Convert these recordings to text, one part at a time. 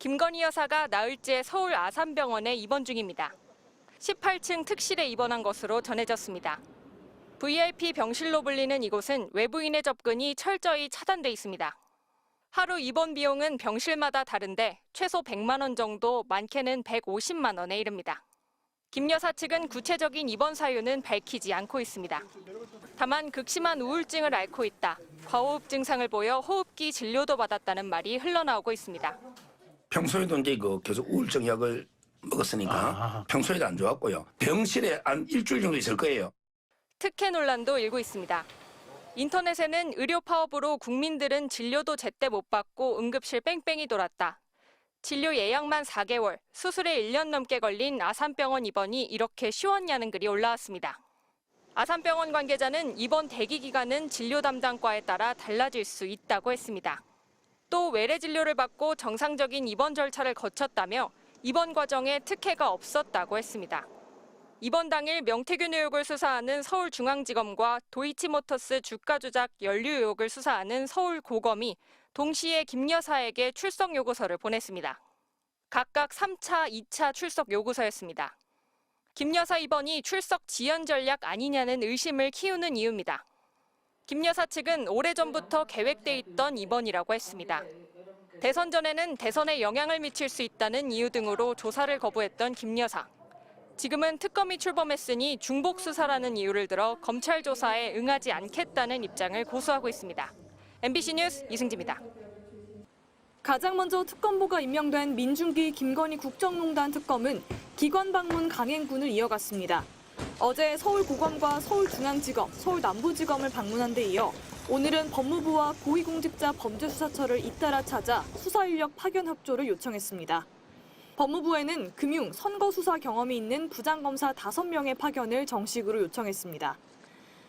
김건희 여사가 나흘째 서울 아산병원에 입원 중입니다. 18층 특실에 입원한 것으로 전해졌습니다. VIP 병실로 불리는 이곳은 외부인의 접근이 철저히 차단돼 있습니다. 하루 입원 비용은 병실마다 다른데 최소 100만 원 정도, 많게는 150만 원에 이릅니다. 김 여사 측은 구체적인 입원 사유는 밝히지 않고 있습니다. 다만 극심한 우울증을 앓고 있다, 과호흡 증상을 보여 호흡기 진료도 받았다는 말이 흘러나오고 있습니다. 평소에도 이제 계속 우울증 약을 먹었으니까 평소에도 안 좋았고요. 병실에 한 일주일 정도 있을 거예요. 특혜 논란도 일고 있습니다. 인터넷에는 의료 파업으로 국민들은 진료도 제때 못 받고 응급실 뺑뺑이 돌았다. 진료 예약만 4개월, 수술에 1년 넘게 걸린 아산병원 입원이 이렇게 쉬웠냐는 글이 올라왔습니다. 아산병원 관계자는 입원 대기 기간은 진료 담당과에 따라 달라질 수 있다고 했습니다. 또 외래 진료를 받고 정상적인 입원 절차를 거쳤다며 입원 과정에 특혜가 없었다고 했습니다. 입원 당일 명태균 의혹을 수사하는 서울중앙지검과 도이치모터스 주가 조작 연루 의혹을 수사하는 서울고검이 동시에 김 여사에게 출석 요구서를 보냈습니다. 각각 3차, 2차 출석 요구서였습니다. 김 여사 입원이 출석 지연 전략 아니냐는 의심을 키우는 이유입니다. 김 여사 측은 오래전부터 계획돼 있던 입원이라고 했습니다. 대선 전에는 대선에 영향을 미칠 수 있다는 이유 등으로 조사를 거부했던 김 여사. 지금은 특검이 출범했으니 중복 수사라는 이유를 들어 검찰 조사에 응하지 않겠다는 입장을 고수하고 있습니다. MBC 뉴스 이승지입니다. 가장 먼저 특검보가 임명된 민중기 김건희 국정농단 특검은 기관 방문 강행군을 이어갔습니다. 어제 서울고검과 서울중앙지검, 서울남부지검을 방문한 데 이어 오늘은 법무부와 고위공직자 범죄수사처를 잇따라 찾아 수사인력 파견 협조를 요청했습니다. 법무부에는 금융, 선거 수사 경험이 있는 부장검사 5명의 파견을 정식으로 요청했습니다.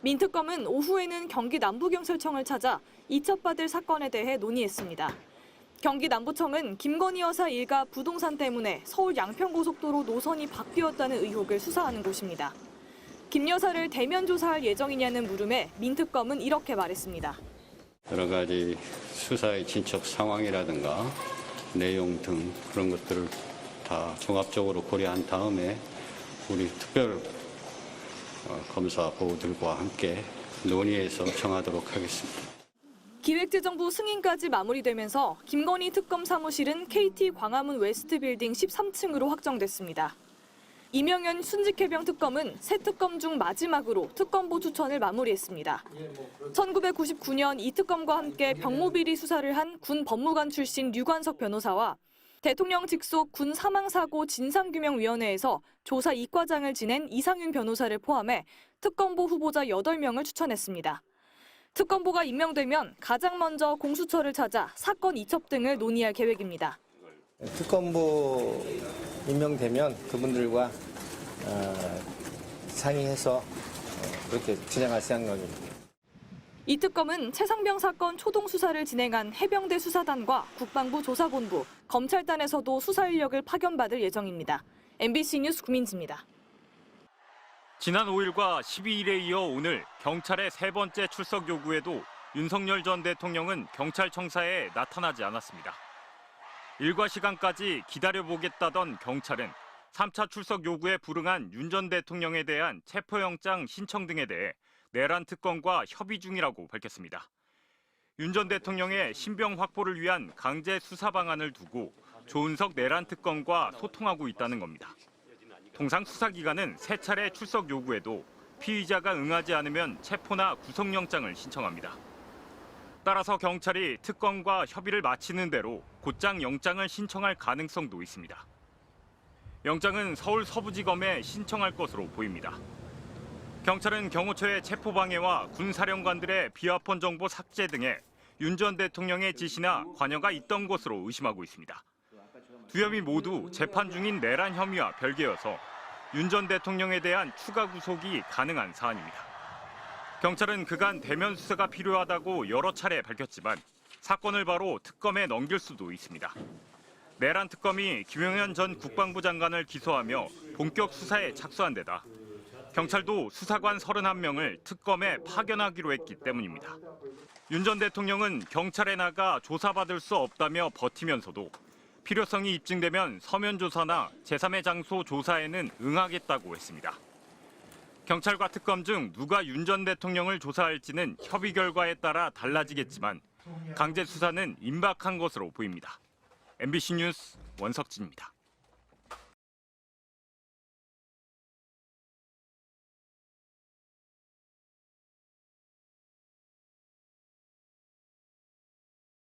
민특검은 오후에는 경기 남부경찰청을 찾아 이첩받을 사건에 대해 논의했습니다. 경기 남부청은 김건희 여사 일가 부동산 때문에 서울 양평고속도로 노선이 바뀌었다는 의혹을 수사하는 곳입니다. 김 여사를 대면 조사할 예정이냐는 물음에 민특검은 이렇게 말했습니다. 여러 가지 수사의 진척 상황이라든가 내용 등 그런 것들을 다 종합적으로 고려한 다음에 우리 특별 검사부들과 함께 논의해서 정하도록 하겠습니다. 기획재정부 승인까지 마무리되면서 김건희 특검 사무실은 KT 광화문 웨스트 빌딩 13층으로 확정됐습니다. 이명현 순직해병 특검은 새 특검 중 마지막으로 특검보 추천을 마무리했습니다. 1999년 이 특검과 함께 병무비리 수사를 한 군 법무관 출신 류관석 변호사와 대통령 직속 군 사망사고 진상규명위원회에서 조사 이과장을 지낸 이상윤 변호사를 포함해 특검보 후보자 8명을 추천했습니다. 특검보가 임명되면 가장 먼저 공수처를 찾아 사건 이첩 등을 논의할 계획입니다. 특검보 임명되면 그분들과 상의해서 그렇게 진행할 생각입니다. 이 특검은 최상병 사건 초동 수사를 진행한 해병대 수사단과 국방부 조사본부, 검찰단에서도 수사 인력을 파견받을 예정입니다. MBC 뉴스 구민지입니다. 지난 5일과 12일에 이어 오늘 경찰의 세 번째 출석 요구에도 윤석열 전 대통령은 경찰청사에 나타나지 않았습니다. 일과 시간까지 기다려보겠다던 경찰은 3차 출석 요구에 불응한 윤 전 대통령에 대한 체포영장 신청 등에 대해 내란 특검과 협의 중이라고 밝혔습니다. 윤 전 대통령의 신병 확보를 위한 강제 수사 방안을 두고 조은석 내란 특검과 소통하고 있다는 겁니다. 통상 수사기관은 3차례 출석 요구에도 피의자가 응하지 않으면 체포나 구속영장을 신청합니다. 따라서 경찰이 특검과 협의를 마치는 대로 곧장 영장을 신청할 가능성도 있습니다. 영장은 서울 서부지검에 신청할 것으로 보입니다. 경찰은 경호처의 체포방해와 군사령관들의 비화폰 정보 삭제 등에 윤 전 대통령의 지시나 관여가 있던 것으로 의심하고 있습니다. 두 혐의 모두 재판 중인 내란 혐의와 별개여서 윤 전 대통령에 대한 추가 구속이 가능한 사안입니다. 경찰은 그간 대면 수사가 필요하다고 여러 차례 밝혔지만 사건을 바로 특검에 넘길 수도 있습니다. 내란 특검이 김용현 전 국방부 장관을 기소하며 본격 수사에 착수한 데다 경찰도 수사관 31명을 특검에 파견하기로 했기 때문입니다. 윤 전 대통령은 경찰에 나가 조사받을 수 없다며 버티면서도 필요성이 입증되면 서면 조사나 제3의 장소 조사에는 응하겠다고 했습니다. 경찰과 특검 중 누가 윤 전 대통령을 조사할지는 협의 결과에 따라 달라지겠지만 강제 수사는 임박한 것으로 보입니다. MBC 뉴스 원석진입니다.